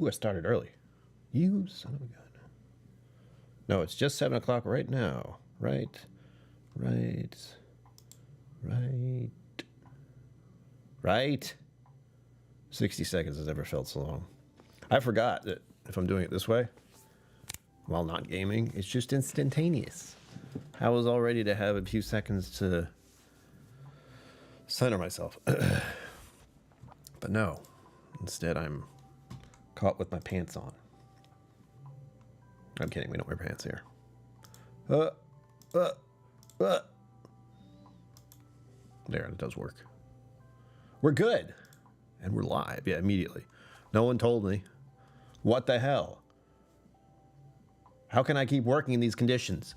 Ooh, I started early. You son of a gun. No, it's just 7 o'clock right now. Right. 60 seconds has never felt so long. I forgot that if I'm doing it this way, while not gaming, it's just instantaneous. I was all ready to have a few seconds to center myself. But no, instead I'm caught with my pants on. I'm kidding, we don't wear pants here. There, it does work. We're good. And we're live, yeah, immediately. No one told me. What the hell? How can I keep working in these conditions?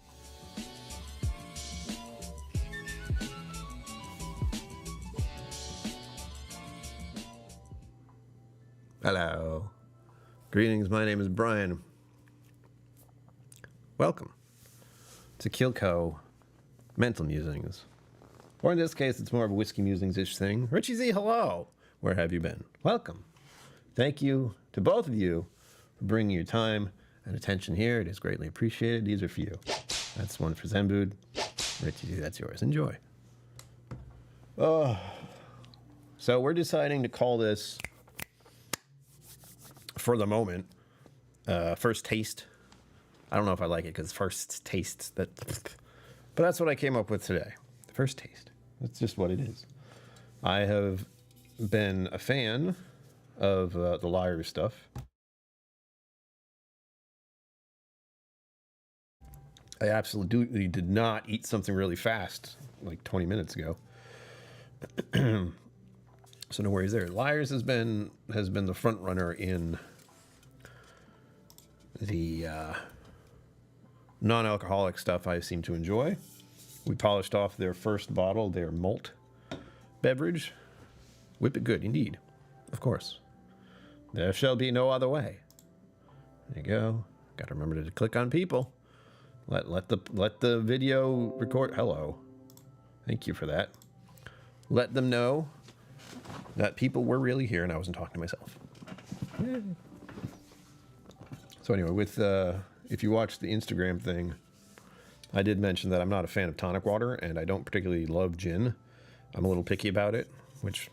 Hello. Greetings, my name is Brian. Welcome to KillCo Mental Musings. Or in this case, it's more of a whiskey musings-ish thing. Richie Z, hello. Where have you been? Welcome. Thank you to both of you for bringing your time and attention here. It is greatly appreciated. These are for you. That's one for Zenbood. Richie Z, that's yours. Enjoy. Oh. So we're deciding to call this, for the moment, First Taste. I don't know if I like it because first tastes that, but that's what I came up with today. First taste. That's just what it is. I have been a fan of the Lyre stuff. I absolutely did not eat something really fast like 20 minutes ago. So no worries there. Lyre's has been the front runner in the non-alcoholic stuff I seem to enjoy. We polished off their first bottle, their malt beverage. Whip it good, indeed. Of course. There shall be no other way. There you go. Got to remember to click on people. Let the video record. Hello. Thank you for that. Let them know that people were really here and I wasn't talking to myself. Yay. So anyway, with if you watch the Instagram thing, I did mention that I'm not a fan of tonic water and I don't particularly love gin. I'm a little picky about it, which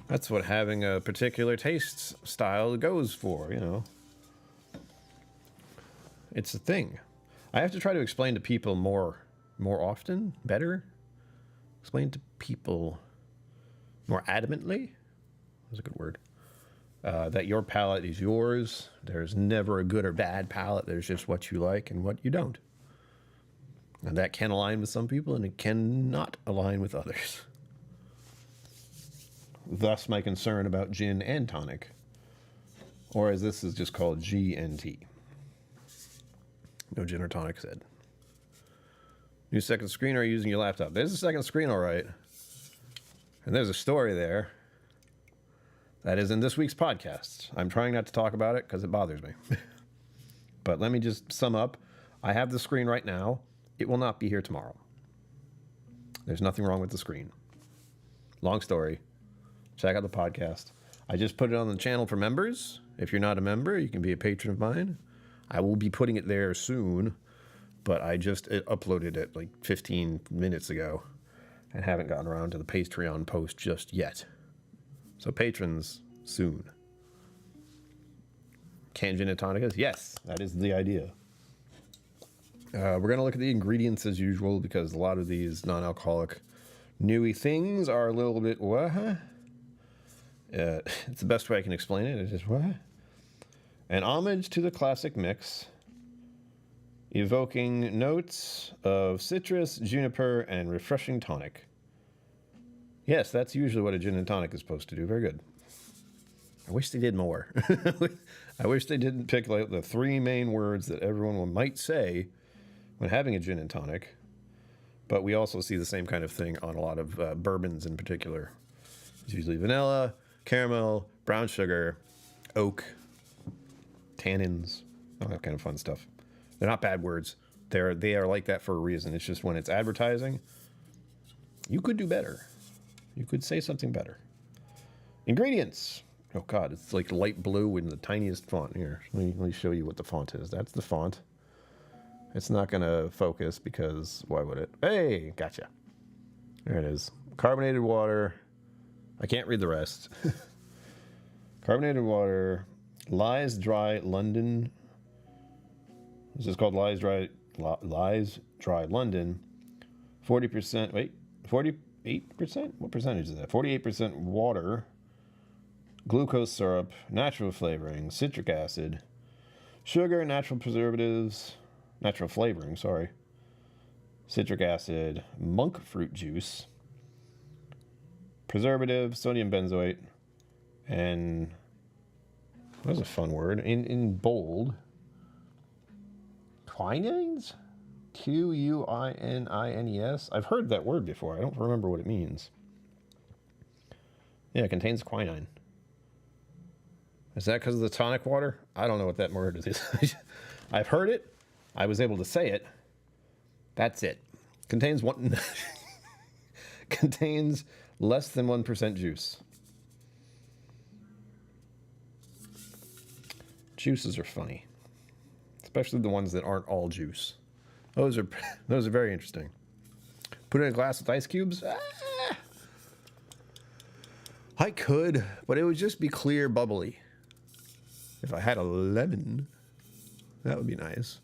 that's what having a particular taste style goes for, you know. It's a thing. I have to try to explain to people more often, better. Explain to people more adamantly. That's a good word. That your palate is yours. There's never a good or bad palate. There's just what you like and what you don't. And that can align with some people and it cannot align with others. Thus my concern about gin and tonic. Or as this is just called, GNT. No gin or tonic said. New second screen, or are you using your laptop? There's a second screen, all right. And there's a story there. That is in this week's podcast. I'm trying not to talk about it because it bothers me. But let me just sum up. I have the screen right now. It will not be here tomorrow. There's nothing wrong with the screen. Long story. Check out the podcast. I just put it on the channel for members. If you're not a member, you can be a patron of mine. I will be putting it there soon, but I just uploaded it like 15 minutes ago and haven't gotten around to the Patreon post just yet. So patrons, soon. Can gin and tonicas? Yes, that is the idea. We're going to look at the ingredients as usual because a lot of these non-alcoholic newy things are a little bit, what? It's the best way I can explain it. It's just, what? An homage to the classic mix, evoking notes of citrus, juniper, and refreshing tonic. Yes, that's usually what a gin and tonic is supposed to do. Very good. I wish they did more. I wish they didn't pick like the three main words that everyone might say when having a gin and tonic. But we also see the same kind of thing on a lot of bourbons in particular. It's usually vanilla, caramel, brown sugar, oak, tannins, all that kind of fun stuff. They're not bad words. They are like that for a reason. It's just when it's advertising, you could do better. You could say something better. Ingredients. Oh God, it's like light blue in the tiniest font. Here, let me show you what the font is. That's the font. It's not gonna focus because why would it? Hey, gotcha. There it is. Carbonated water. I can't read the rest. Carbonated water. Lyre's Dry London. This is called Lyre's Dry London. 40%. Wait, 48%. What percentage is that? 48% water. Glucose syrup, natural flavoring, citric acid, sugar, natural preservatives, natural flavoring, sorry, citric acid, monk fruit juice, preservative, sodium benzoate, and that was a fun word, in bold, quinines? Quinines? I've heard that word before. I don't remember what it means. Yeah, it contains quinine. Is that because of the tonic water? I don't know what that word is. I've heard it. I was able to say it. That's it. Contains one. Contains less than 1% juice. Juices are funny, especially the ones that aren't all juice. Those are very interesting. Put it in a glass with ice cubes. I could, but it would just be clear, bubbly. If I had a lemon, that would be nice.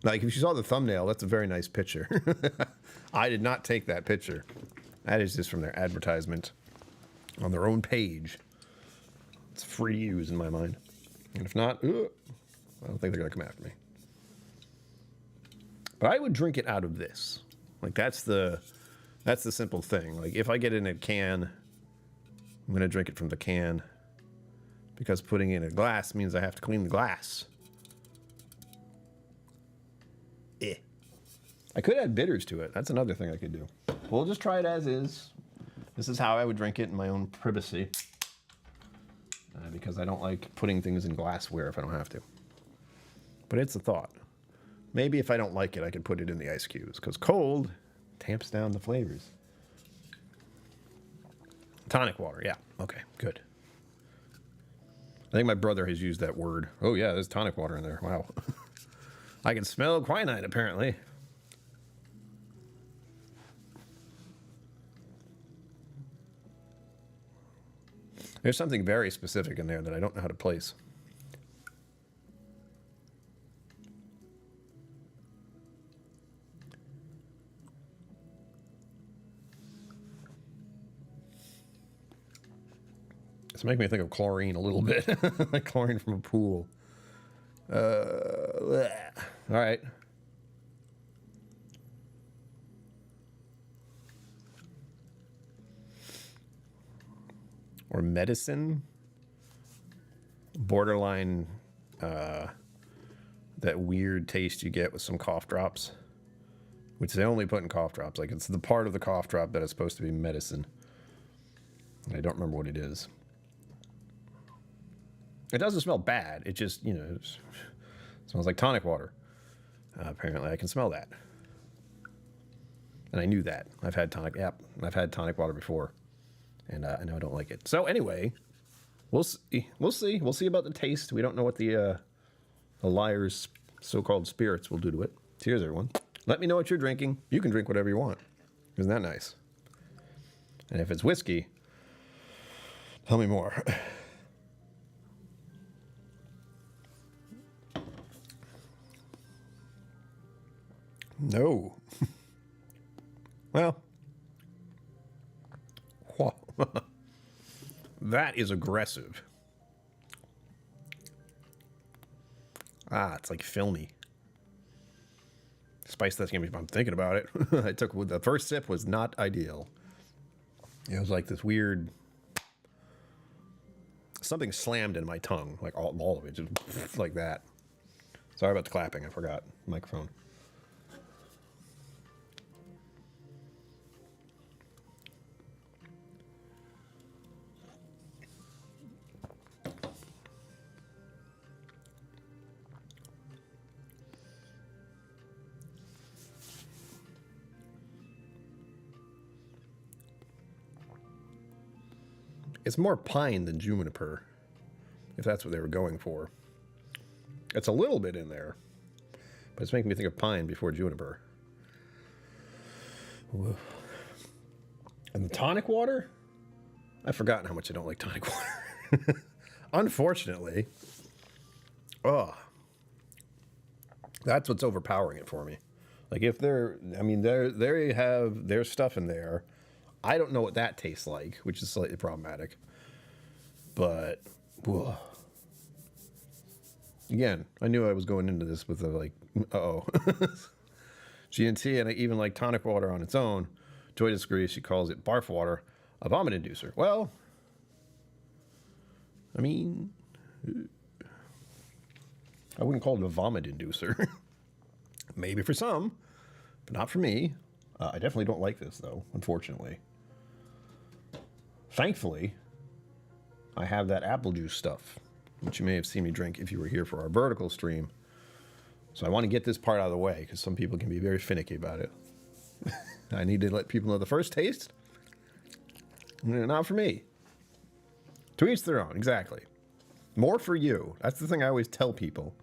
Like, if you saw the thumbnail, that's a very nice picture. I did not take that picture. That is just from their advertisement on their own page. It's free use in my mind. And if not, I don't think they're going to come after me. But I would drink it out of this. Like, that's the simple thing. Like, if I get it in a can, I'm going to drink it from the can. Because putting it in a glass means I have to clean the glass. I could add bitters to it. That's another thing I could do. We'll just try it as is. This is how I would drink it in my own privacy. Because I don't like putting things in glassware if I don't have to. But it's a thought. Maybe if I don't like it, I could put it in the ice cubes. Because cold tamps down the flavors. Tonic water, yeah. Okay, good. I think my brother has used that word. Oh, yeah, there's tonic water in there. Wow. I can smell quinine, apparently. There's something very specific in there that I don't know how to place. It's making me think of chlorine a little bit. Like chlorine from a pool. All right. Or medicine. Borderline, that weird taste you get with some cough drops. Which they only put in cough drops. Like, it's the part of the cough drop that is supposed to be medicine. I don't remember what it is. It doesn't smell bad. It just, you know, it smells like tonic water. Apparently, I can smell that. And I knew that. I've had tonic water before. And I know I don't like it. So anyway, we'll see. We'll see about the taste. We don't know what the Lyre's so-called spirits will do to it. Cheers, everyone. Let me know what you're drinking. You can drink whatever you want. Isn't that nice? And if it's whiskey, tell me more. No. Well. That is aggressive. It's like filmy. Spice that's gonna be. I'm thinking about it. The first sip was not ideal. It was like this weird. Something slammed in my tongue, like all of it, just like that. Sorry about the clapping. I forgot microphone. It's more pine than juniper. if that's what they were going for. It's a little bit in there, but it's making me think of pine before juniper. Whoa. And the tonic water? I've forgotten how much I don't like tonic water. Unfortunately. Oh. That's what's overpowering it for me. Like if they have their stuff in there. I don't know what that tastes like, which is slightly problematic. But, whoa. Again, I knew I was going into this with a like, uh-oh. G&T, and I even like tonic water on its own. Joy disagrees. She calls it barf water, a vomit inducer. Well, I mean, I wouldn't call it a vomit inducer. Maybe for some, but not for me. I definitely don't like this, though, unfortunately. Thankfully, I have that apple juice stuff, which you may have seen me drink if you were here for our vertical stream. So I want to get this part out of the way, because some people can be very finicky about it. I need to let people know the first taste, not for me. To each their own, exactly. More for you. That's the thing I always tell people.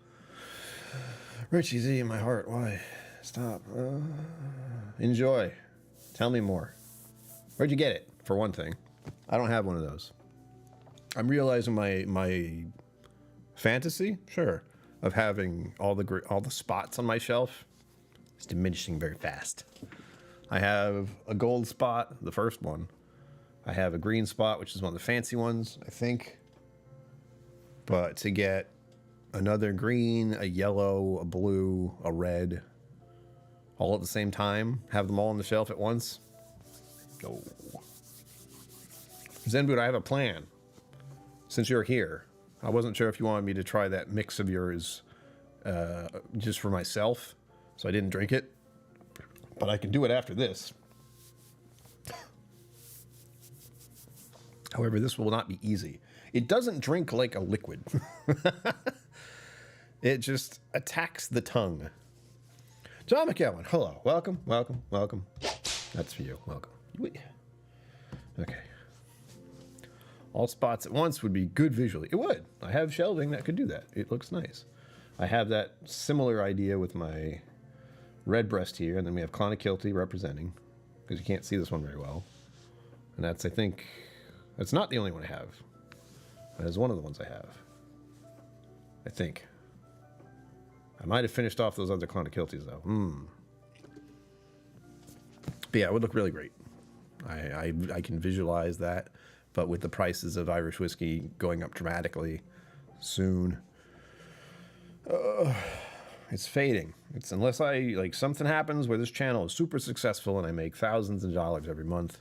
Richie Z in my heart, why? Stop. Enjoy. Tell me more. Where'd you get it, for one thing? I don't have one of those. I'm realizing my fantasy, sure, of having all the spots on my shelf is diminishing very fast. I have a gold spot, the first one. I have a green spot, which is one of the fancy ones, I think. But to get another green, a yellow, a blue, a red, all at the same time, have them all on the shelf at once. No. Zenboot, I have a plan. Since you're here, I wasn't sure if you wanted me to try that mix of yours just for myself, so I didn't drink it. But I can do it after this. However, this will not be easy. It doesn't drink like a liquid. It just attacks the tongue. John McElwain, hello. Welcome, welcome, welcome. That's for you. Welcome. Okay. All spots at once would be good visually. It would. I have shelving that could do that. It looks nice. I have that similar idea with my redbreast here, and then we have Clonakilty representing, because you can't see this one very well. And that's, I think, that's not the only one I have. That is one of the ones I have. I think. I might have finished off those other Clonakilties, though. But yeah, it would look really great. I can visualize that, but with the prices of Irish whiskey going up dramatically soon, it's fading. It's unless something happens where this channel is super successful and I make thousands of dollars every month,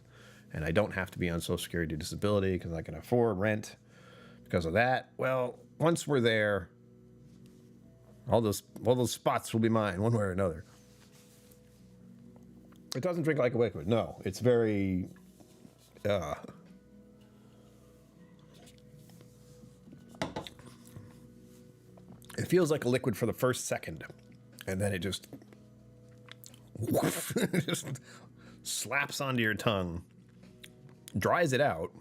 and I don't have to be on Social Security disability because I can afford rent because of that. Well, once we're there, all those spots will be mine one way or another. It doesn't drink like a liquid. No, it's very it feels like a liquid for the first second, and then it just just slaps onto your tongue, dries it out,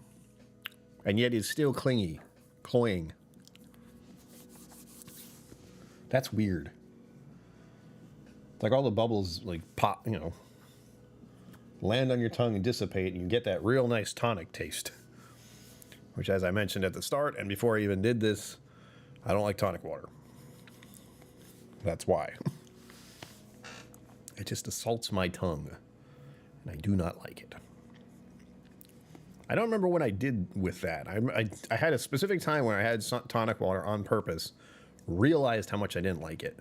and yet is still cloying. That's weird. It's like all the bubbles like pop, land on your tongue and dissipate, and you get that real nice tonic taste. Which, as I mentioned at the start, and before I even did this, I don't like tonic water. That's why. It just assaults my tongue, and I do not like it. I don't remember what I did with that. I had a specific time where I had tonic water on purpose, realized how much I didn't like it,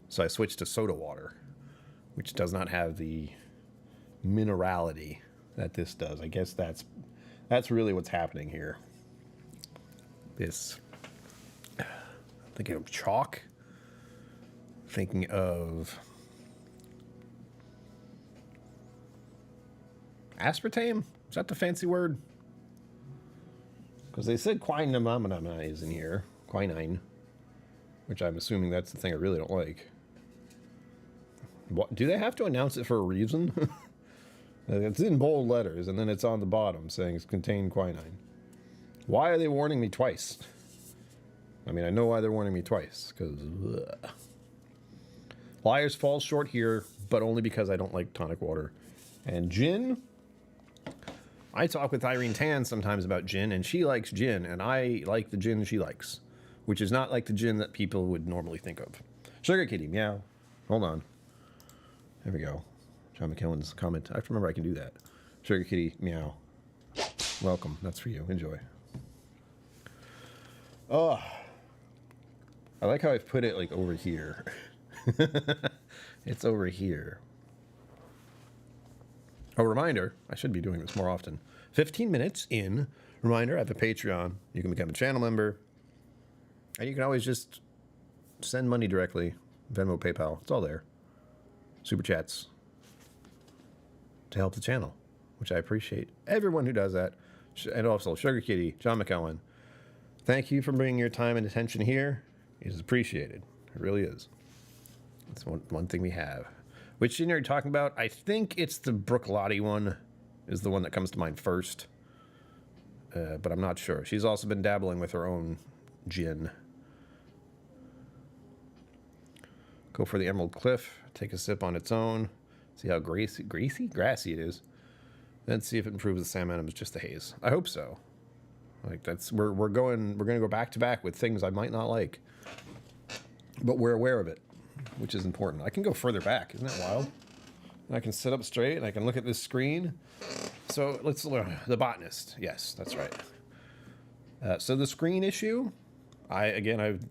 so I switched to soda water, which does not have the minerality that this does. I guess that's really what's happening here. This, thinking of chalk, thinking of aspartame. Is that the fancy word? Because they said quinine is in here, quinine, which I'm assuming that's the thing I really don't like. What, do they have to announce it for a reason? It's in bold letters, and then it's on the bottom saying it's contained quinine. Why are they warning me twice? I mean, I know why they're warning me twice, because Lyre's falls short here, but only because I don't like tonic water. And gin, I talk with Irene Tan sometimes about gin, and she likes gin, and I like the gin she likes, which is not like the gin that people would normally think of. Sugar Kitty, meow. Hold on. There we go. John McKellen's comment. I have to remember I can do that. Sugar Kitty, meow. Welcome. That's for you. Enjoy. Oh, I like how I've put it like over here. It's over here. A reminder, I should be doing this more often. 15 minutes in. Reminder, I have a Patreon. You can become a channel member. And you can always just send money directly. Venmo, PayPal. It's all there. Super chats. To help the channel, which I appreciate. Everyone who does that. And also, Sugar Kitty, John McKellen. Thank you for bringing your time and attention here. It is appreciated. It really is. It's one thing we have. Which gin are you talking about? I think it's the Brooklotti one is the one that comes to mind first. But I'm not sure. She's also been dabbling with her own gin. Go for the Emerald Cliff. Take a sip on its own. See how grassy it is. Then see if it improves the salmon. It's just the haze. I hope so. Like that's we're gonna go back to back with things I might not like, but we're aware of it, which is important. I can go further back. Isn't that wild? And I can sit up straight and I can look at this screen. So let's learn the botanist. Yes, that's right. So the screen issue, I've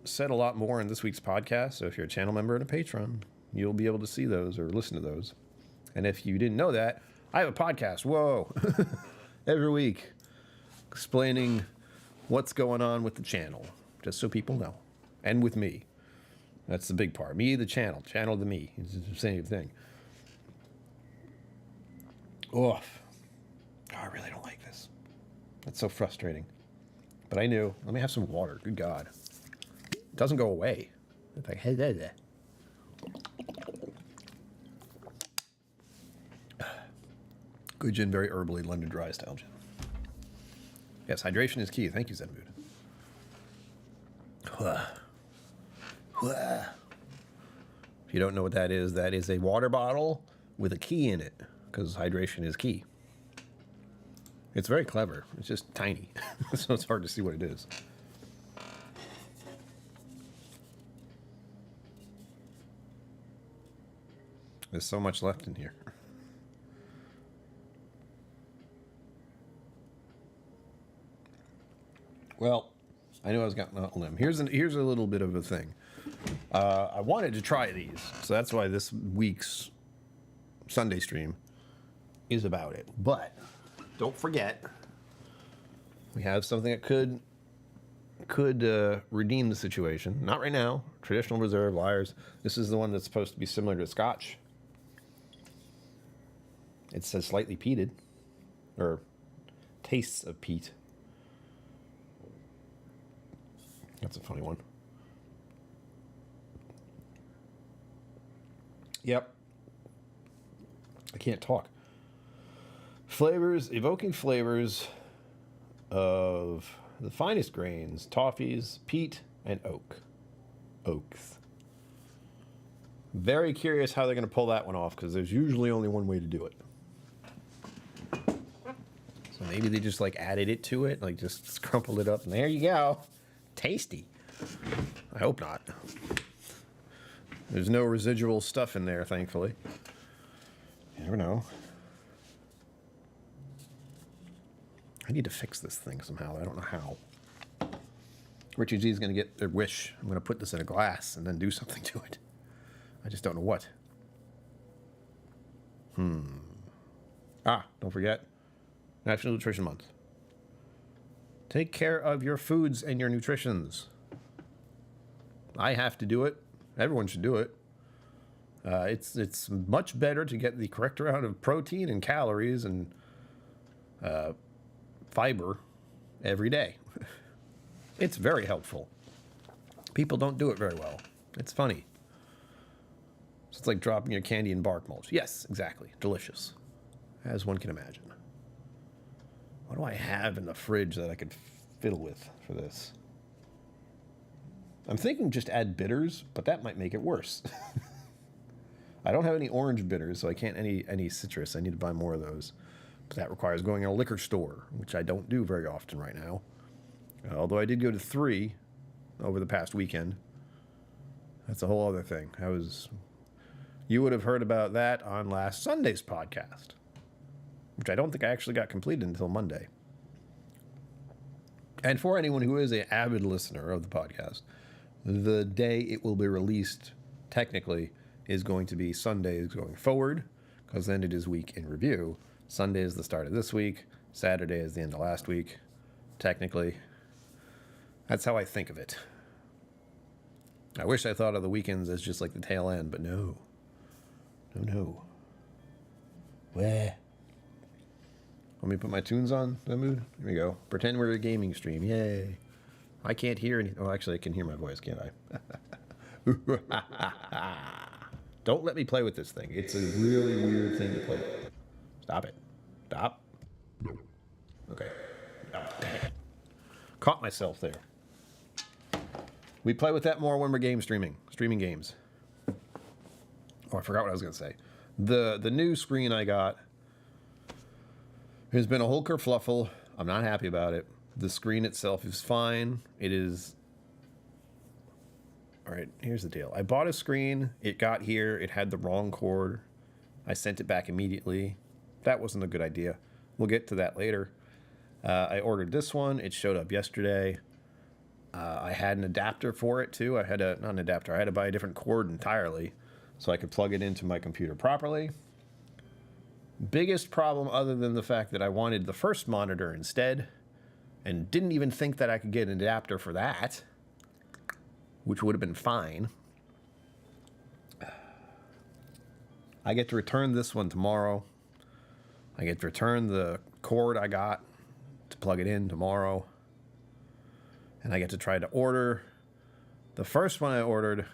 said a lot more in this week's podcast. So if you're a channel member and a patron, you'll be able to see those or listen to those. And if you didn't know that, I have a podcast. Whoa, every week. Explaining what's going on with the channel, just so people know. And with me. That's the big part. Me, the channel. Channel to me. It's the same thing. Oh, I really don't like this. That's so frustrating. But I knew. Let me have some water. Good God. It doesn't go away. It's like, hey, there. Good gin, very herbally, London dry style gin. Yes, hydration is key. Thank you, Zenmood. If you don't know what that is a water bottle with a key in it, because hydration is key. It's very clever. It's just tiny, so it's hard to see what it is. There's so much left in here. Well, I knew I was getting out on a limb. Here's a little bit of a thing. I wanted to try these, so that's why this week's Sunday stream is about it. But don't forget, we have something that could redeem the situation. Not right now. Traditional Reserve, Lyres. This is the one that's supposed to be similar to Scotch. It says slightly peated, or tastes of peat. That's a funny one. Yep. I can't talk. Flavors, evoking flavors of the finest grains, toffees, peat, and oaks. Very curious how they're going to pull that one off, because there's usually only one way to do it. So maybe they just like added it to it, like just crumpled it up, and there you go. Tasty. I hope not. There's no residual stuff in there, thankfully. You never know. I need to fix this thing somehow. I don't know how. Richie G is going to get their wish. I'm going to put this in a glass and then do something to it. I just don't know what. Don't forget. National Nutrition Month. Take care of your foods and your nutritions. I have to do it. Everyone should do it. It's much better to get the correct amount of protein and calories and fiber every day. It's very helpful. People don't do it very well. It's funny. It's like dropping your candy in bark mulch. Yes, exactly. Delicious, as one can imagine. What do I have in the fridge that I could fiddle with for this? I'm thinking just add bitters, but that might make it worse. I don't have any orange bitters, so I can't any citrus. I need to buy more of those. But that requires going to a liquor store, which I don't do very often right now. Although I did go to 3 over the past weekend. That's a whole other thing. You would have heard about that on last Sunday's podcast, which I don't think I actually got completed until Monday. And for anyone who is an avid listener of the podcast, the day it will be released, technically, is going to be Sundays going forward, because then it is week in review. Sunday is the start of this week. Saturday is the end of last week, technically. That's how I think of it. I wish I thought of the weekends as just like the tail end, but no. No. Where? Let me put my tunes on the mood. Here we go. Pretend we're a gaming stream. Yay. I can't hear any. Oh, actually, I can hear my voice, can't I? Don't let me play with this thing. It's a really weird thing to play with. Stop it. Stop. Okay. Oh, dang it. Caught myself there. We play with that more when we're streaming games. Oh, I forgot what I was going to say. The new screen I got has been a whole kerfluffle. I'm not happy about it. The screen itself is fine. It is... All right, here's the deal. I bought a screen. It got here. It had the wrong cord. I sent it back immediately. That wasn't a good idea. We'll get to that later. I ordered this one. It showed up yesterday. I had an adapter for it, too. Not an adapter. I had to buy a different cord entirely so I could plug it into my computer properly. Biggest problem, other than the fact that I wanted the first monitor instead, and didn't even think that I could get an adapter for that, which would have been fine. I get to return this one tomorrow. I get to return the cord I got to plug it in tomorrow. And I get to try to order the first one I ordered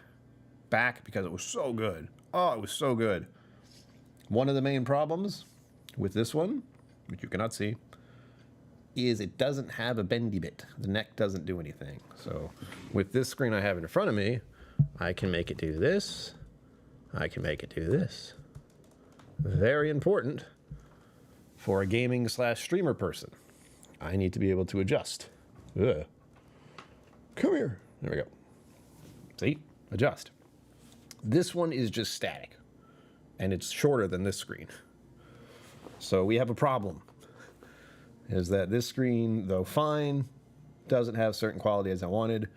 back because it was so good. Oh, it was so good. One of the main problems with this one, which you cannot see, is it doesn't have a bendy bit. The neck doesn't do anything. So with this screen I have in front of me, I can make it do this. I can make it do this. Very important for a gaming/streamer person. I need to be able to adjust. Ugh. Come here. There we go. See? Adjust. This one is just static. And it's shorter than this screen. So we have a problem. Is that this screen, though fine, doesn't have certain qualities I wanted,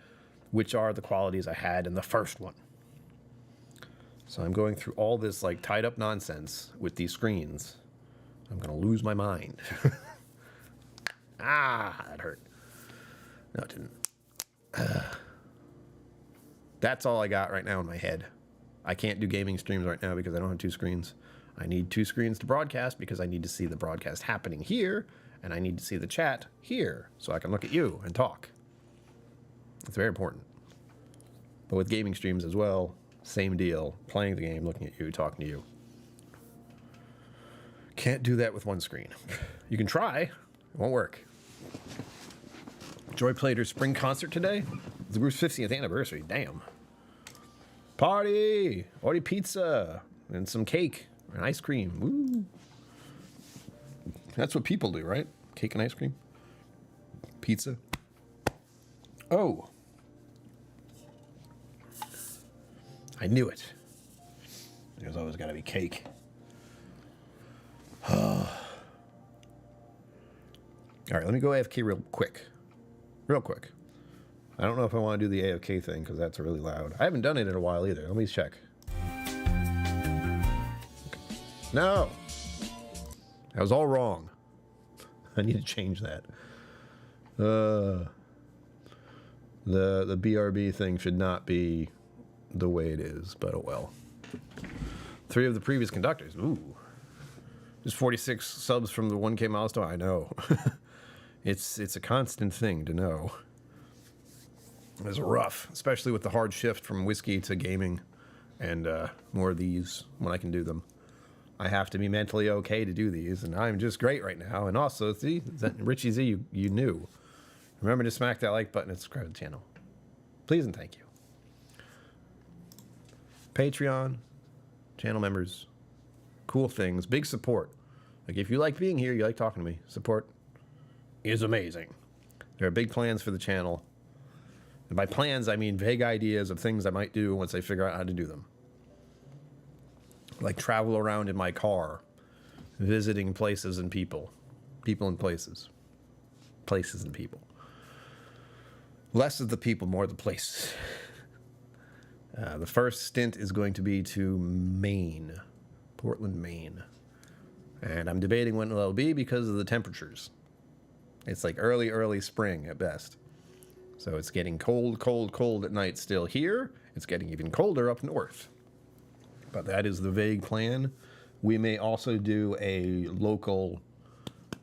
which are the qualities I had in the first one. So I'm going through all this like tied up nonsense with these screens. I'm going to lose my mind. Ah, that hurt. No, it didn't. That's all I got right now in my head. I can't do gaming streams right now because I don't have 2 screens. I need 2 screens to broadcast because I need to see the broadcast happening here, and I need to see the chat here so I can look at you and talk. It's very important. But with gaming streams as well, same deal. Playing the game, looking at you, talking to you. Can't do that with one screen. You can try. It won't work. Joy played her spring concert today. It's the group's 50th anniversary. Damn. Party! Ordered pizza and some cake and ice cream. Woo! That's what people do, right? Cake and ice cream. Pizza. Oh. I knew it. There's always got to be cake. All right, let me go AFK real quick. Real quick. I don't know if I want to do the AFK thing because that's really loud. I haven't done it in a while either. Let me check. No. That was all wrong. I need to change that. The BRB thing should not be the way it is, but oh well. 3 of the previous conductors. Ooh. Just 46 subs from the 1K milestone. I know. It's a constant thing to know. It's rough, especially with the hard shift from whiskey to gaming and more of these when I can do them. I have to be mentally okay to do these, and I'm just great right now. And also, see, that Richie Z, you knew. Remember to smack that like button and subscribe to the channel. Please and thank you. Patreon, channel members, cool things, big support. Like, if you like being here, you like talking to me, support is amazing. There are big plans for the channel. And by plans, I mean vague ideas of things I might do once I figure out how to do them. Like travel around in my car, visiting places and people. People and places. Places and people. Less of the people, more of the places. The first stint is going to be to Maine. Portland, Maine. And I'm debating when it'll be because of the temperatures. It's like early spring at best. So it's getting cold, cold, cold at night still here. It's getting even colder up north. But that is the vague plan. We may also do a local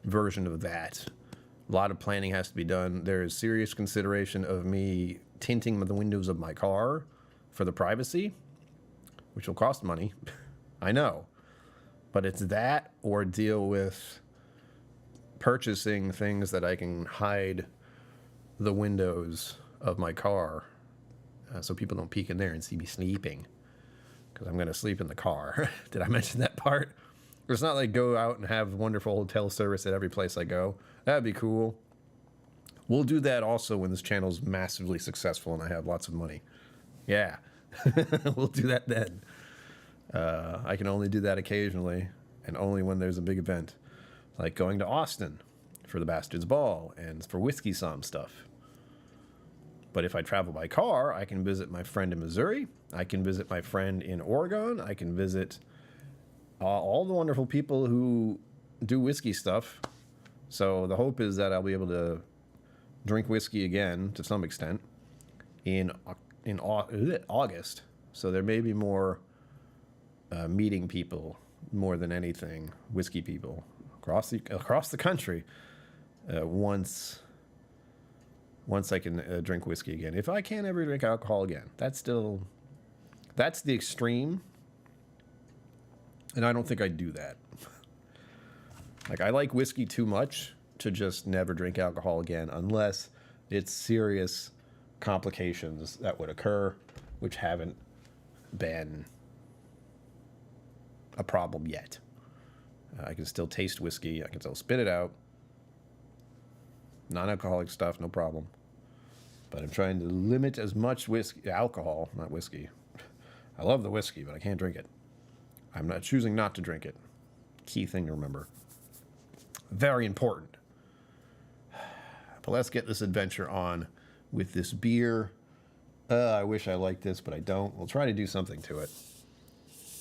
version of that. A lot of planning has to be done. There is serious consideration of me tinting the windows of my car for the privacy, which will cost money. I know. But it's that or deal with purchasing things that I can hide the windows of my car so people don't peek in there and see me sleeping. Because I'm going to sleep in the car. Did I mention that part? It's not like go out and have wonderful hotel service at every place I go. That'd be cool. We'll do that also when this channel's massively successful and I have lots of money. Yeah. We'll do that then. I can only do that occasionally and only when there's a big event. Like going to Austin for the Bastards Ball and for Whiskey Somm stuff. But if I travel by car, I can visit my friend in Missouri. I can visit my friend in Oregon. I can visit all the wonderful people who do whiskey stuff. So the hope is that I'll be able to drink whiskey again to some extent in August. So there may be more meeting people more than anything, whiskey people across the country once I can drink whiskey again. If I can't ever drink alcohol again, that's the extreme. And I don't think I'd do that. Like, I like whiskey too much to just never drink alcohol again unless it's serious complications that would occur, which haven't been a problem yet. I can still taste whiskey. I can still spit it out. Non-alcoholic stuff, no problem. But I'm trying to limit as much alcohol, not whiskey. I love the whiskey, but I can't drink it. I'm not choosing not to drink it. Key thing to remember. Very important. But let's get this adventure on with this beer. I wish I liked this, but I don't. We'll try to do something to it.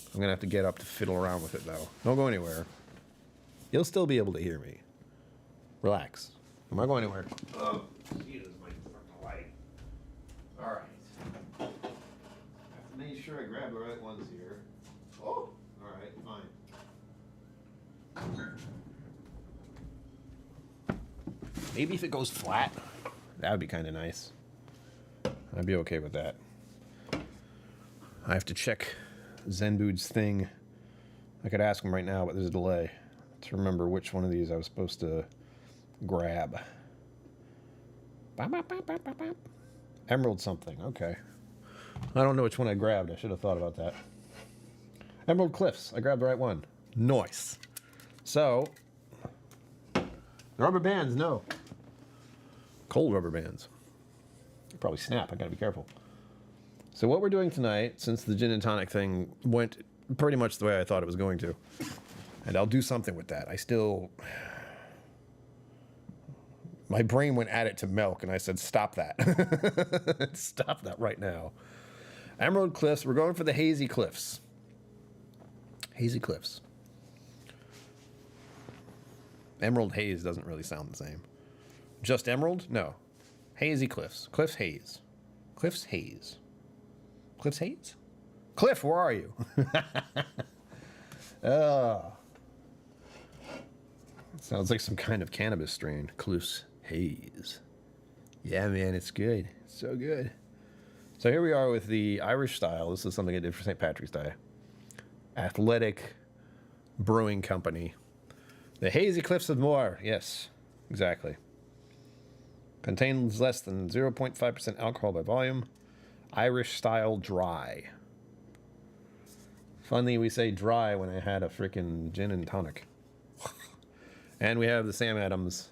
I'm going to have to get up to fiddle around with it, though. Don't go anywhere. You'll still be able to hear me. Relax. I'm not going anywhere. Oh, Jesus, my fucking light. All right. I have to make sure I grab the right ones here. Oh, all right, fine. Maybe if it goes flat, that would be kind of nice. I'd be okay with that. I have to check Zenbood's thing. I could ask him right now, but there's a delay to remember which one of these I was supposed to grab. Emerald something. Okay. I don't know which one I grabbed. I should have thought about that. Emerald Cliffs. I grabbed the right one. Nice. So, rubber bands, no. Cold rubber bands. They'll probably snap. I gotta be careful. So what we're doing tonight, since the gin and tonic thing went pretty much the way I thought it was going to, and I'll do something with that. My brain went at it to milk, and I said, stop that. Stop that right now. Emerald Cliffs. We're going for the Hazy Cliffs. Hazy Cliffs. Emerald Haze doesn't really sound the same. Just Emerald? No. Hazy Cliffs. Cliffs Haze. Cliffs Haze. Cliffs Haze? Cliff, where are you? Sounds like some kind of cannabis strain. Cliffs Haze. Yeah, man, it's good. It's so good. So here we are with the Irish style. This is something I did for St. Patrick's Day. Athletic Brewing Company. The Hazy Cliffs of Moher. Yes, exactly. Contains less than 0.5% alcohol by volume. Irish style dry. Funny we say dry when I had a freaking gin and tonic. And we have the Sam Adams,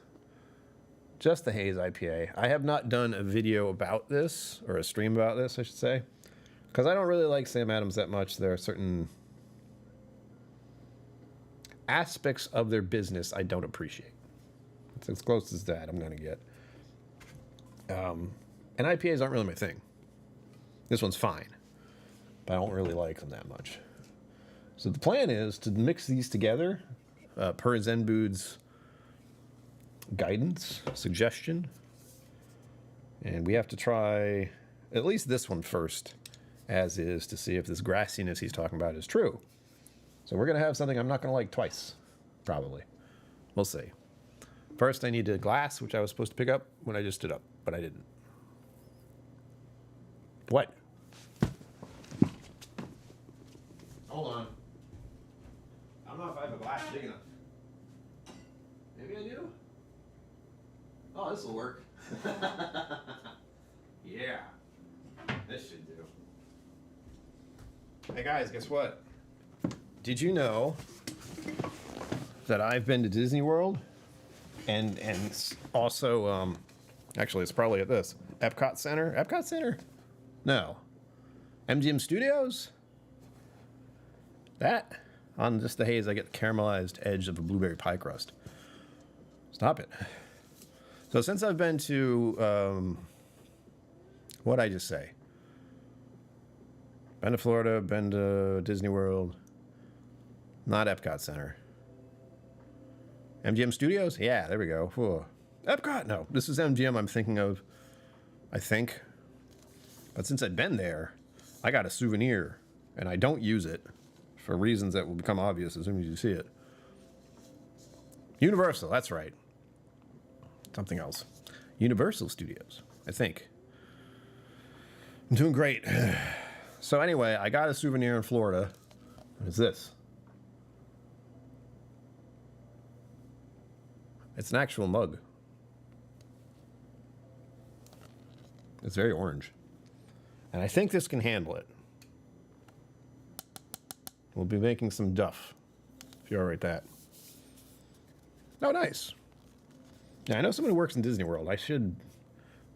just the Haze IPA. I have not done a video about this, or a stream about this, I should say, because I don't really like Sam Adams that much. There are certain aspects of their business I don't appreciate. It's as close as that I'm going to get. And IPAs aren't really my thing. This one's fine, but I don't really like them that much. So the plan is to mix these together per Zenbood's guidance, suggestion. And we have to try at least this one first, as is, to see if this grassiness he's talking about is true. So we're going to have something I'm not going to like twice, probably. We'll see. First, I need a glass, which I was supposed to pick up when I just stood up, but I didn't. What? Hold on. I don't know if I have a glass big enough. Maybe I do? Oh, this will work. Yeah. This should do. Hey guys, guess what? Did you know that I've been to Disney World? And also, actually, it's probably at this. Epcot Center? Epcot Center? No. MGM Studios? That? On just the haze, I get the caramelized edge of a blueberry pie crust. Stop it. So since I've been to, what'd I just say? Been to Florida, been to Disney World. Not Epcot Center. MGM Studios? Yeah, there we go. Whoa. Epcot? No, this is MGM I'm thinking of, I think. But since I've been there, I got a souvenir, and I don't use it for reasons that will become obvious as soon as you see it. Universal, that's right. Something else. Universal Studios, I think. I'm doing great. So anyway, I got a souvenir in Florida. What is this? It's an actual mug. It's very orange. And I think this can handle it. We'll be making some duff, if you're all right with that. Oh, nice. Yeah, I know someone who works in Disney World. I should,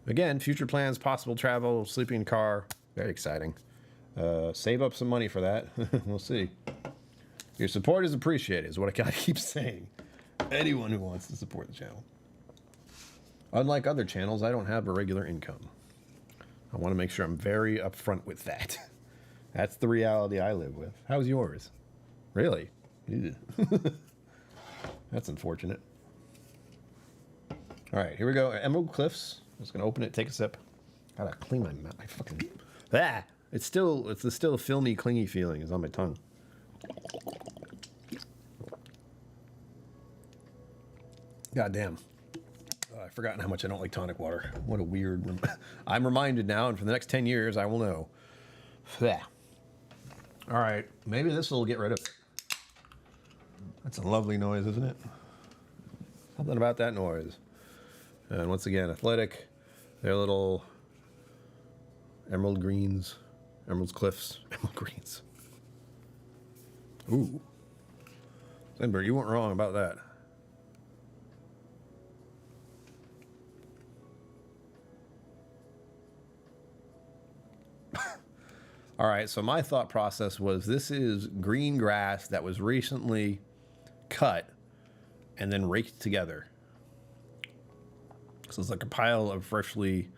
again, future plans, possible travel, sleeping in car. Very exciting. Save up some money for that. We'll see. Your support is appreciated, is what I gotta keep saying. Anyone who wants to support the channel. Unlike other channels, I don't have a regular income. I want to make sure I'm very upfront with that. That's the reality I live with. How's yours? Really? That's unfortunate. All right, here we go. Emerald Cliffs. I'm just gonna open it, take a sip. Gotta clean my mouth. My fucking. Ah! It's still a filmy, clingy feeling is on my tongue. God damn. I've forgotten how much I don't like tonic water. What a weird... I'm reminded now, and for the next 10 years, I will know. Yeah. All right. Maybe this will get rid of it. That's a lovely noise, isn't it? Something about that noise. And once again, Athletic. Their little emerald greens. Emerald Cliffs. Emerald greens. Ooh. Zenberg, you weren't wrong about that. All right, so my thought process was this is green grass that was recently cut and then raked together. So it's like a pile of freshly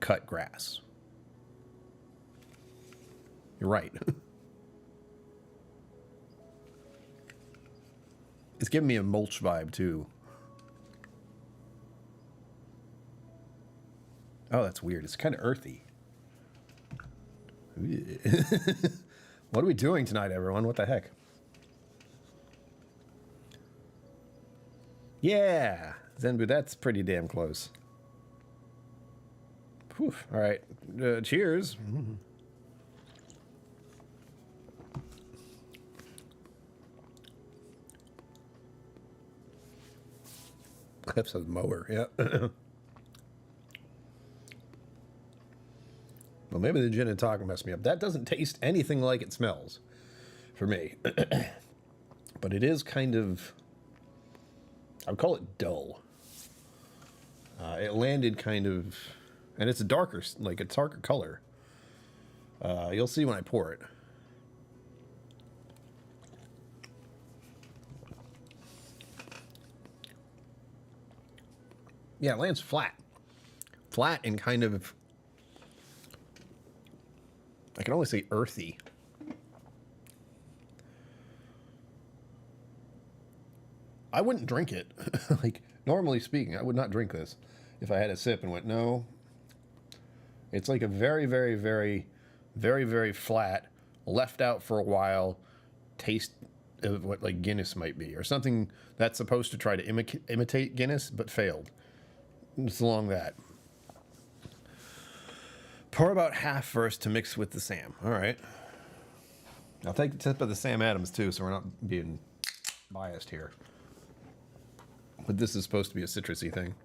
cut grass. You're right. It's giving me a mulch vibe too. Oh, that's weird. It's kind of earthy. What are we doing tonight, everyone? What the heck? Yeah, Zenbu, that's pretty damn close. Whew. All right, cheers. Cliffs of mower, yeah. Well, maybe the gin and tonic messed me up. That doesn't taste anything like it smells for me. But it is kind of, I would call it dull. It landed kind of, and it's a darker color. You'll see when I pour it. Yeah, it lands flat. Flat and kind of, I can only say earthy. I wouldn't drink it. Like, normally speaking, I would not drink this if I had a sip and went, no. It's like a very, very, very, very, very flat, left out for a while taste of what like Guinness might be, or something that's supposed to try to imitate Guinness but failed. It's along that. Pour about half first to mix with the Sam. All right. I'll take a tip of the Sam Adams too, so we're not being biased here. But this is supposed to be a citrusy thing.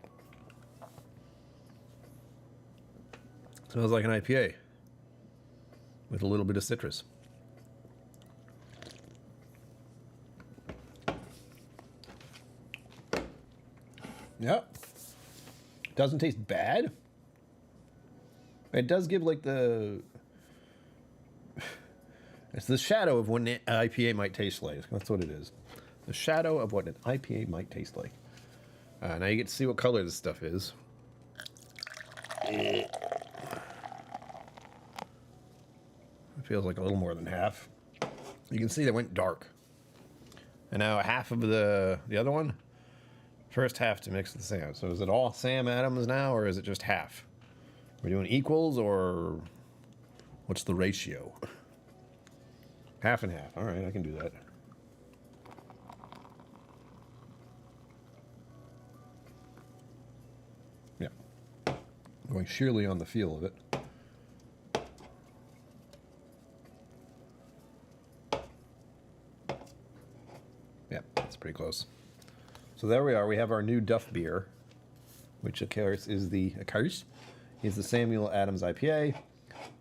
Smells like an IPA with a little bit of citrus. Yep. Doesn't taste bad. It does give like the... It's the shadow of what an IPA might taste like. That's what it is. The shadow of what an IPA might taste like. Now you get to see what color this stuff is. It feels like a little more than half. You can see that went dark. And now half of the other one. First half to mix with the Sam. So is it all Sam Adams now, or is it just half? We're doing equals, or what's the ratio? Half and half. All right, I can do that. Yeah. Going sheerly on the feel of it. Yeah, that's pretty close. So there we are. We have our new Duff beer, which of course is the Samuel Adams IPA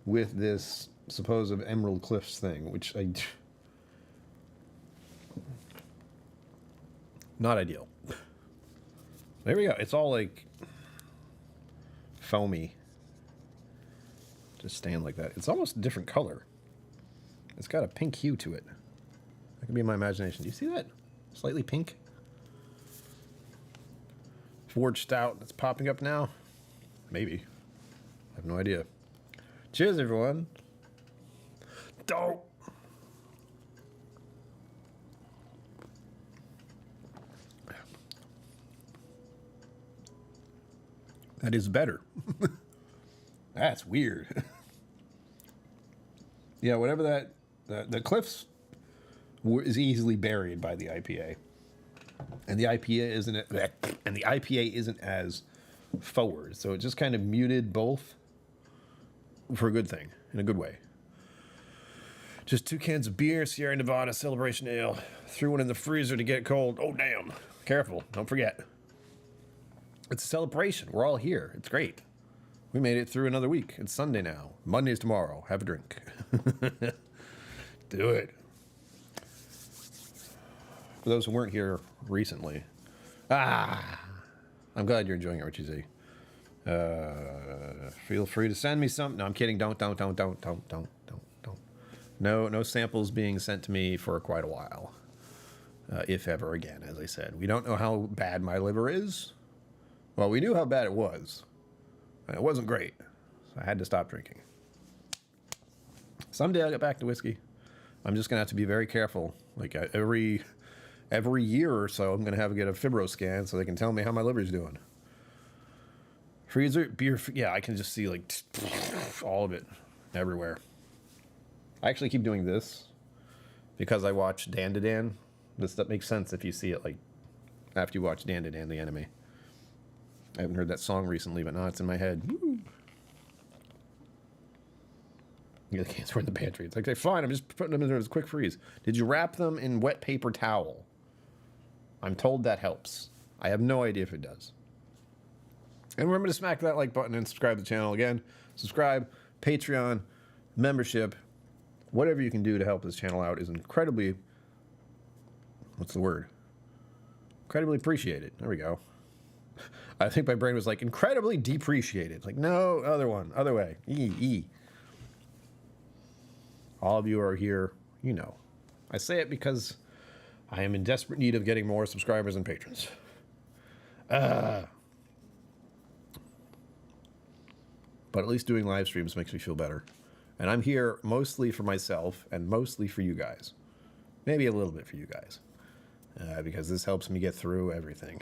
with this supposed Emerald Cliffs thing, which not ideal. There we go. It's all like foamy. Just stand like that. It's almost a different color. It's got a pink hue to it. That could be my imagination. Do you see that? Slightly pink. Forged stout that's popping up now. Maybe. I have no idea. Cheers, everyone. Dope. That is better. That's weird. Yeah, whatever that... The Cliffs is easily buried by the IPA. And the IPA isn't as forward. So it just kind of muted both for a good thing, in a good way. Just 2 cans of beer, Sierra Nevada Celebration Ale. Threw one in the freezer to get cold. Oh, damn. Careful. Don't forget. It's a celebration. We're all here. It's great. We made it through another week. It's Sunday now. Monday's tomorrow. Have a drink. Do it. For those who weren't here recently. I'm glad you're enjoying it, Richie Z. Feel free to send me some. No, I'm kidding. Don't. No samples being sent to me for quite a while. If ever again, as I said. We don't know how bad my liver is. Well, we knew how bad it was. It wasn't great. So I had to stop drinking. Someday I'll get back to whiskey. I'm just going to have to be very careful. Like every year or so, I'm going to have to get a fibro scan so they can tell me how my liver's doing. Freezer, beer, yeah, I can just see like all of it everywhere. I actually keep doing this because I watch Dan to Dan. That makes sense if you see it like after you watch Dan to Dan, the anime. I haven't heard that song recently, but now it's in my head. Woo. Yeah, the cans were in the pantry. It's like, okay, fine, I'm just putting them in there as a quick freeze. Did you wrap them in wet paper towel? I'm told that helps. I have no idea if it does. And remember to smack that like button and subscribe to the channel again. Subscribe Patreon, membership, whatever you can do to help this channel out is incredibly, what's the word? Incredibly appreciated. There we go. I think my brain was like, incredibly depreciated. Like, no, other way. E. All of you are here, you know. I say it because I am in desperate need of getting more subscribers and patrons. But at least doing live streams makes me feel better. And I'm here mostly for myself and mostly for you guys. Maybe a little bit for you guys. Because this helps me get through everything.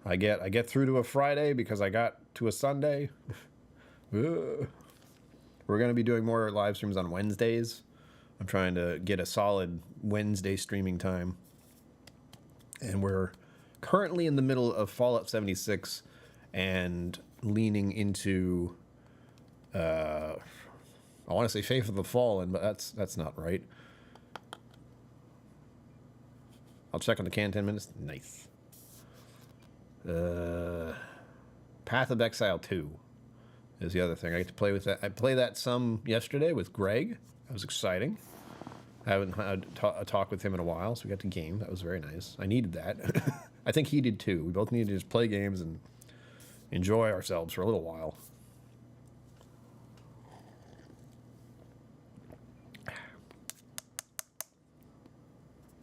I get through to a Friday because I got to a Sunday. We're going to be doing more live streams on Wednesdays. I'm trying to get a solid Wednesday streaming time. And we're currently in the middle of Fallout 76 and leaning into, I want to say Faith of the Fallen, but that's not right. I'll check on the can 10 minutes. Nice. Path of Exile 2 is the other thing. I get to play with that. I played that some yesterday with Greg. That was exciting. I haven't had a talk with him in a while, so we got to game. That was very nice. I needed that. I think he did too. We both needed to just play games and enjoy ourselves for a little while.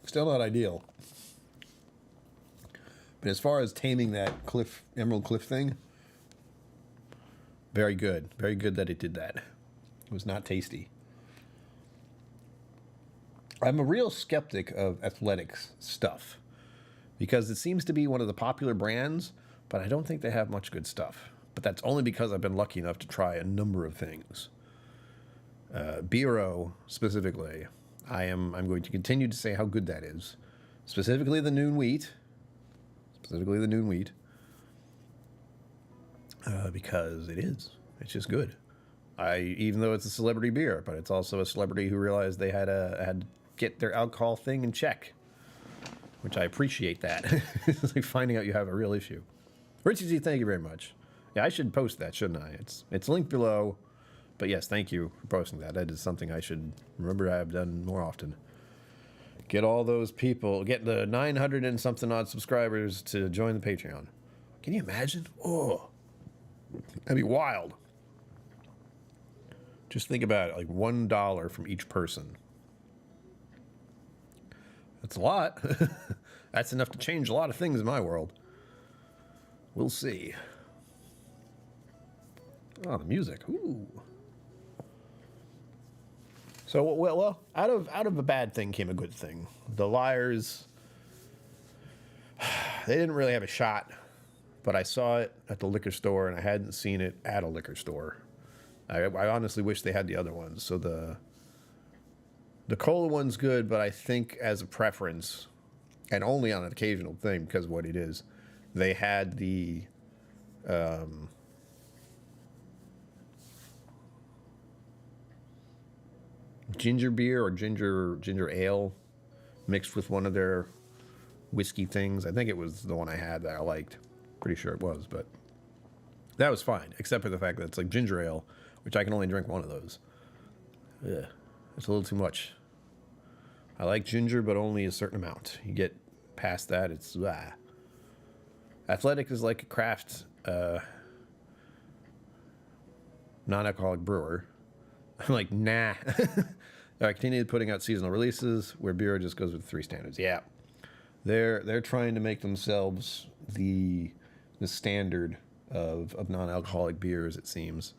Still not ideal. But as far as taming that Emerald Cliff thing, very good. Very good that it did that. It was not tasty. I'm a real skeptic of athletics stuff because it seems to be one of the popular brands, but I don't think they have much good stuff. But that's only because I've been lucky enough to try a number of things. Bureau, specifically, I'm going to continue to say how good that is. Specifically the noon wheat. Because it is. It's just good. Even though it's a celebrity beer, but it's also a celebrity who realized they had to get their alcohol thing in check, which I appreciate that. It's like finding out you have a real issue. Richie G, thank you very much. Yeah, I should post that, shouldn't I? It's linked below. But yes, thank you for posting that. That is something I should remember to have done more often. Get all those people, get the 900 and something odd subscribers to join the Patreon. Can you imagine? Oh, that'd be wild. Just think about it, like $1 from each person. That's a lot. That's enough to change a lot of things in my world. We'll see. Oh, the music. Ooh. So, well, out of a bad thing came a good thing. The Lyres, they didn't really have a shot, but I saw it at the liquor store, and I hadn't seen it at a liquor store. I honestly wish they had the other ones. So the cola one's good, but I think as a preference, and only on an occasional thing because of what it is, they had the ginger beer or ginger ale mixed with one of their whiskey things. I think it was the one I had that I liked. Pretty sure it was, but that was fine, except for the fact that it's like ginger ale, which I can only drink one of those. Ugh, it's a little too much. I like ginger, but only a certain amount. You get past that, it's Athletic is like a craft non-alcoholic brewer. I'm like, nah. I continue putting out seasonal releases where beer just goes with 3 standards. Yeah, they're trying to make themselves the standard of non-alcoholic beers. It seems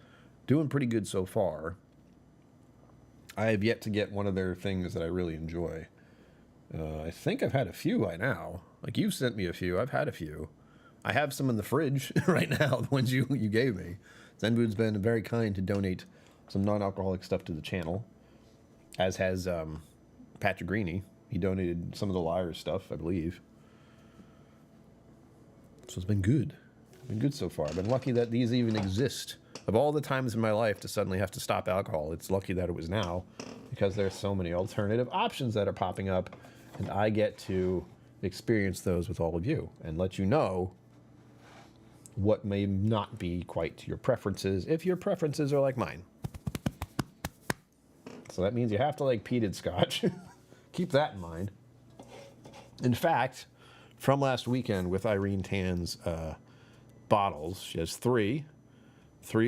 doing pretty good so far. I have yet to get one of their things that I really enjoy. I think I've had a few by now. Like you've sent me a few. I've had a few. I have some in the fridge right now. The ones you gave me. Zenbood's been very kind to donate some non-alcoholic stuff to the channel, as has Patrick Greeny. He donated some of the Lyre stuff, I believe. So it's been good. Been good so far. I've been lucky that these even exist. Of all the times in my life to suddenly have to stop alcohol, it's lucky that it was now, because there's so many alternative options that are popping up, and I get to experience those with all of you and let you know what may not be quite to your preferences, if your preferences are like mine. So that means you have to like peated Scotch. Keep that in mind. In fact, from last weekend with Irene Tan's bottles, she has three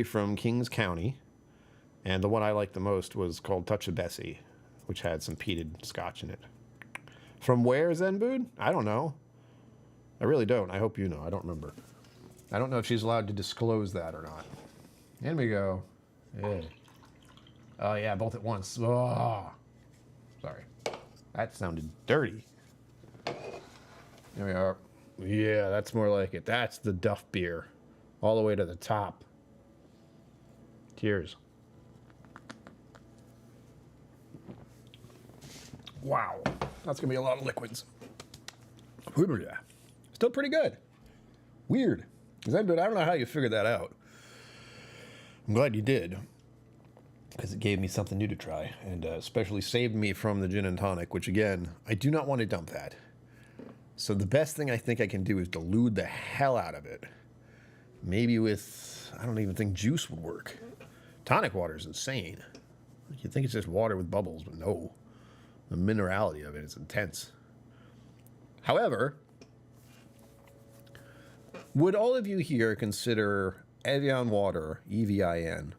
from Kings County, and the one I liked the most was called Touch of Bessie, which had some peated Scotch in it. From where, Zenbood? I don't know. I really don't. I hope you know. I don't remember. I don't know if she's allowed to disclose that or not. In we go. Yeah. Oh, yeah, both at once. Oh. Sorry. That sounded dirty. There we are. Yeah, that's more like it. That's the Duff beer. All the way to the top. Cheers. Wow. That's going to be a lot of liquids. Still pretty good. Weird. I don't know how you figured that out. I'm glad you did, because it gave me something new to try, and especially saved me from the gin and tonic, which, again, I do not want to dump that. So the best thing I think I can do is dilute the hell out of it. Maybe with, I don't even think juice would work. Tonic water is insane. You'd think it's just water with bubbles, but no. The minerality of it is intense. However, would all of you here consider Evian water, EVIN,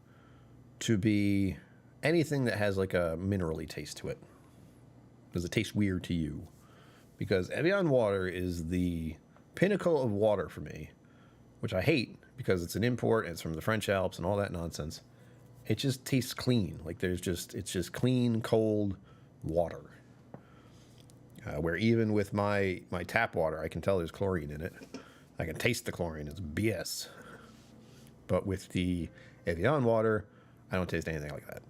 to be anything that has like a minerally taste to it? Does it taste weird to you? Because Evian water is the pinnacle of water for me, which I hate because it's an import and it's from the French Alps and all that nonsense. It just tastes clean. Like it's just clean, cold water. Where even with my tap water, I can tell there's chlorine in it. I can taste the chlorine. It's BS. But with the Evian water, I don't taste anything like that.